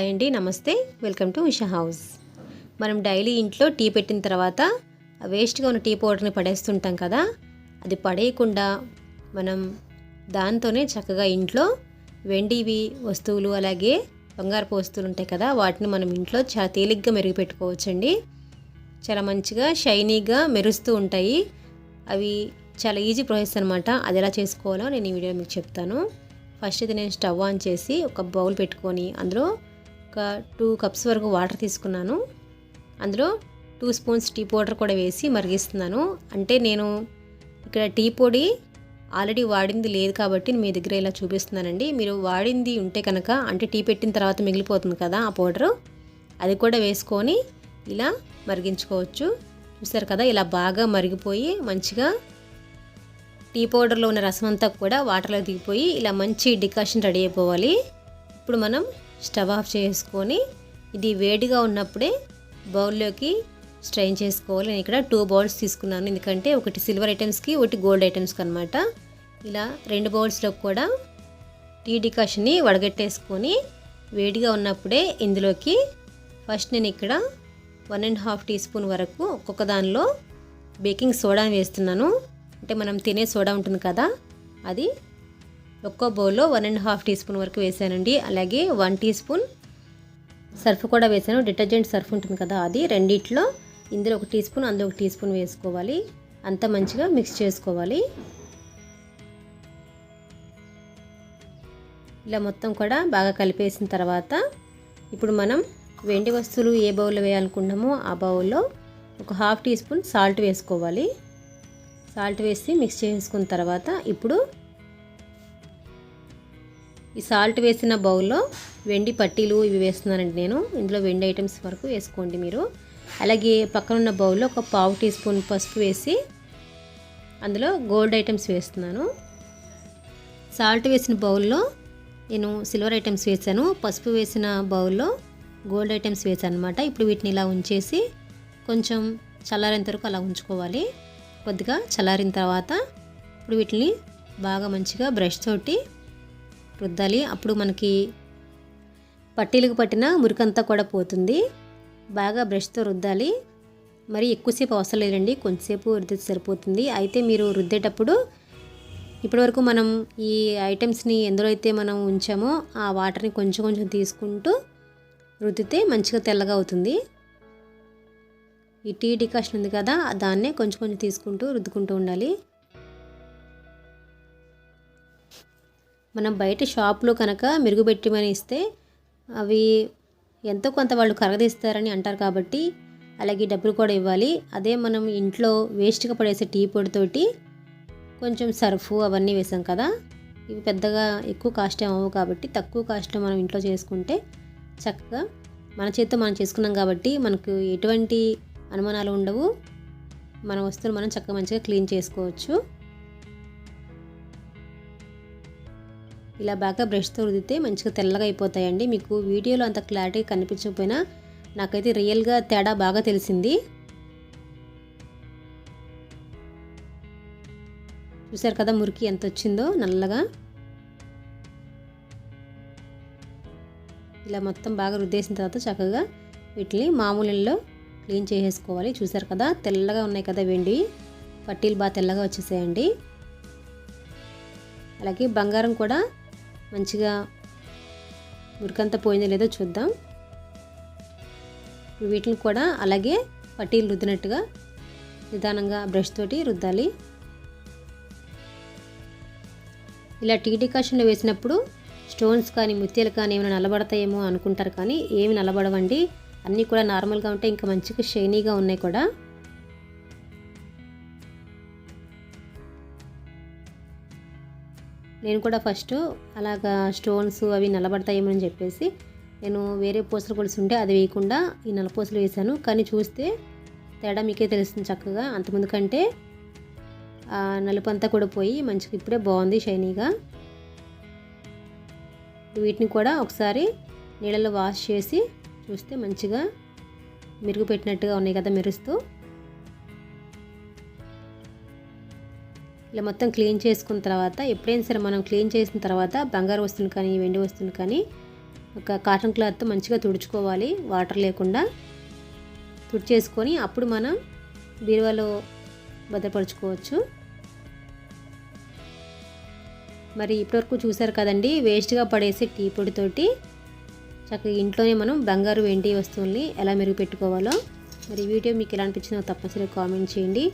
Hi అండి, నమస్తే. Welcome to Usha house. మనం డైలీ ఇంట్లో టీ పెట్టిన తర్వాత వేస్ట్గా ఉన్న టీ పౌడర్ని పడేస్తుంటాం కదా. అది పడేయకుండా మనం దాంతోనే చక్కగా ఇంట్లో వెండివి వస్తువులు అలాగే బంగారపు వస్తువులు ఉంటాయి కదా, వాటిని మనం ఇంట్లో చాలా తేలిగ్గా మెరుగుపెట్టుకోవచ్చండి. చాలా మంచిగా షైనీగా మెరుస్తూ ఉంటాయి. అవి చాలా ఈజీ ప్రాసెస్ అనమాట. అది ఎలా చేసుకోవాలో నేను ఈ వీడియో మీకు చెప్తాను. ఫస్ట్ అయితే నేను స్టవ్ ఆన్ చేసి ఒక బౌల్ పెట్టుకొని అందులో ఒక 2 కప్స్ వరకు వాటర్ తీసుకున్నాను. అందులో 2 స్పూన్స్ టీ పౌడర్ కూడా వేసి మరిగిస్తున్నాను. అంటే నేను ఇక్కడ టీ పొడి ఆల్రెడీ వాడింది లేదు కాబట్టి మీ దగ్గర ఇలా చూపిస్తున్నానండి. మీరు వాడింది ఉంటే కనుక, అంటే టీ పెట్టిన తర్వాత మిగిలిపోతుంది కదా ఆ పౌడరు, అది కూడా వేసుకొని ఇలా మరిగించుకోవచ్చు. చూసారు కదా, ఇలా బాగా మరిగిపోయి మంచిగా టీ పౌడర్లో ఉన్న రసం అంతా కూడా వాటర్లో దిగిపోయి ఇలా మంచి డికాషన్ రెడీ అయిపోవాలి. ఇప్పుడు మనం స్టవ్ ఆఫ్ చేసుకొని ఇది వేడిగా ఉన్నప్పుడే బౌల్లోకి స్ట్రెయిన్ చేసుకోవాలి. నేను ఇక్కడ 2 బౌల్స్ తీసుకున్నాను, ఎందుకంటే ఒకటి సిల్వర్ ఐటమ్స్కి ఒకటి గోల్డ్ ఐటమ్స్కి అనమాట. ఇలా 2 బౌల్స్లో కూడా టీ డికాషన్ని వడగట్టేసుకొని వేడిగా ఉన్నప్పుడే ఇందులోకి ఫస్ట్ నేను ఇక్కడ 1.5 టీ స్పూన్ వరకు ఒక్కొక్క దానిలో బేకింగ్ సోడా వేస్తున్నాను. అంటే మనం తినే సోడా ఉంటుంది కదా, అది ఒక్కో బౌల్లో 1.5 టీ స్పూన్ వరకు వేసానండి. అలాగే 1 టీ స్పూన్ సర్ఫ్ కూడా వేసాను. డిటర్జెంట్ సర్ఫ్ ఉంటుంది కదా, అది రెండిట్లో ఇందులో 1 టీ స్పూన్ అందులో 1 టీ స్పూన్ వేసుకోవాలి. అంతా మంచిగా మిక్స్ చేసుకోవాలి. ఇలా మొత్తం కూడా బాగా కలిపేసిన తర్వాత ఇప్పుడు మనం వెండి వస్తువులు ఏ బౌల్లో వేయాలనుకున్నామో ఆ బౌల్లో ఒక 1/2 టీ స్పూన్ సాల్ట్ వేసుకోవాలి. సాల్ట్ వేసి మిక్స్ చేసుకున్న తర్వాత ఇప్పుడు ఈ సాల్ట్ వేసిన బౌల్లో వెండి పట్టీలు ఇవి వేస్తున్నానండి నేను. ఇందులో వెండి ఐటమ్స్ వరకు వేసుకోండి మీరు. అలాగే పక్కనున్న బౌల్లో ఒక 1/2 టీ స్పూన్ పసుపు వేసి అందులో గోల్డ్ ఐటమ్స్ వేస్తున్నాను. సాల్ట్ వేసిన బౌల్లో నేను సిల్వర్ ఐటమ్స్ వేసాను, పసుపు వేసిన బౌల్లో గోల్డ్ ఐటమ్స్ వేసాను అనమాట. ఇప్పుడు వీటిని ఇలా ఉంచేసి కొంచెం చల్లారేంత వరకు అలా ఉంచుకోవాలి. కొద్దిగా చల్లారిన తర్వాత ఇప్పుడు వీటిని బాగా మంచిగా బ్రష్ తోటి రుద్దాలి. అప్పుడు మనకి పట్టీలకు పట్టిన మురికంతా కూడా పోతుంది. బాగా బ్రష్తో రుద్దాలి. మరి ఎక్కువసేపు అవసరం లేదండి, కొంచెంసేపు రుద్దితే సరిపోతుంది. అయితే మీరు రుద్దేటప్పుడు ఇప్పటివరకు మనం ఈ ఐటమ్స్ని ఎందులో అయితే మనం ఉంచామో ఆ వాటర్ని కొంచెం కొంచెం తీసుకుంటూ రుద్దితే మంచిగా తెల్లగా అవుతుంది. ఈ టీ డికాషన్ ఉంది కదా, దాన్నే కొంచెం కొంచెం తీసుకుంటూ రుద్దుకుంటూ ఉండాలి. మనం బయట షాప్లో కనుక మెరుగుపెట్టమని ఇస్తే అవి ఎంతో కొంత వాళ్ళు కరగదీస్తారని అంటారు కాబట్టి అలాగే డబ్బులు కూడా ఇవ్వాలి. అదే మనం ఇంట్లో వేస్ట్గా పడేసే టీ పొడితోటి కొంచెం సర్ఫు అవన్నీ వేసాం కదా, ఇవి పెద్దగా ఎక్కువ కాస్ట్ అవ్వవు కాబట్టి తక్కువ కాస్ట్లో మనం ఇంట్లో చేసుకుంటే చక్కగా మన చేతితో మనం చేసుకున్నాం కాబట్టి మనకు ఎటువంటి అనుమానాలు ఉండవు. మన వస్తువులు మనం చక్కగా మంచిగా క్లీన్ చేసుకోవచ్చు. ఇలా బాగా బ్రష్తో రుద్దితే మంచిగా తెల్లగా అయిపోతాయండి. మీకు వీడియోలో అంత క్లారిటీ కనిపించకపోయినా నాకైతే రియల్గా తేడా బాగా తెలిసింది. చూసారు కదా మురికి ఎంత వచ్చిందో నల్లగా. ఇలా మొత్తం బాగా రుద్దేసిన తర్వాత చక్కగా వీటిని మామూలులో క్లీన్ చేసేసుకోవాలి. చూసారు కదా తెల్లగా ఉన్నాయి కదా వెండి పట్టీలు, బాగా తెల్లగా వచ్చేసాయండి. అలాగే బంగారం కూడా మంచిగా మురికంతా పోయిందో లేదో చూద్దాం. వీటిని కూడా అలాగే పట్టీలు రుద్దినట్టుగా నిదానంగా బ్రష్ తోటి రుద్దాలి. ఇలా టీ డికాషన్లో వేసినప్పుడు స్టోన్స్ కానీ ముత్యాలు కానీ ఏమైనా నల్లబడతాయేమో అనుకుంటారు, కానీ ఏమి నల్లబడవండి. అన్నీ కూడా నార్మల్గా ఉంటాయి, ఇంకా మంచిగా షైనీగా ఉన్నాయి కూడా. నేను కూడా ఫస్ట్ అలాగా స్టోన్స్ అవి నల్లబడతాయేమో అని చెప్పేసి నేను వేరే పూసలు కొలిసి ఉంటే అది వేయకుండా ఈ నల్లపూసలు వేసాను. కానీ చూస్తే తేడా మీకే తెలుస్తుంది చక్కగా. అంతకుముందు కంటే ఆ నలుపు అంతా కూడా పోయి మంచిగా ఇప్పుడే బాగుంది షైనీగా. వీటిని కూడా ఒకసారి నీళ్ళలో వాష్ చేసి చూస్తే మంచిగా మెరుగు పెట్టినట్టుగా ఉన్నాయి కదా మెరుస్తూ. ఇలా మొత్తం క్లీన్ చేసుకున్న తర్వాత ఎప్పుడైనా సరే మనం క్లీన్ చేసిన తర్వాత బంగారు వస్తువులు కానీ వెండి వస్తువులు కానీ ఒక కాటన్ క్లాత్తో మంచిగా తుడుచుకోవాలి, వాటర్ లేకుండా తుడిచేసుకొని అప్పుడు మనం బీరువాలో భద్రపరుచుకోవచ్చు. మరి ఇప్పటివరకు చూసారు కదండి, వేస్ట్గా పడేసే టీ పొడితోటి చక్కగా ఇంట్లోనే మనం బంగారు వెండి వస్తువుల్ని ఎలా మెరుగుపెట్టుకోవాలో. మరి ఈ వీడియో మీకు ఎలా అనిపించిందో తప్పనిసరిగా కామెంట్ చేయండి.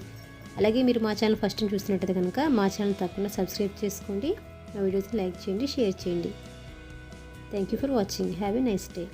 అలాగే మీరు మా ఛానల్ ఫస్ట్ టైం చూసినట్టయితే కనుక మా ఛానల్ తప్పకుండా సబ్స్క్రైబ్ చేసుకోండి, మా వీడియోస్ని లైక్ చేయండి, షేర్ చేయండి. Thank you for watching. Have a nice day.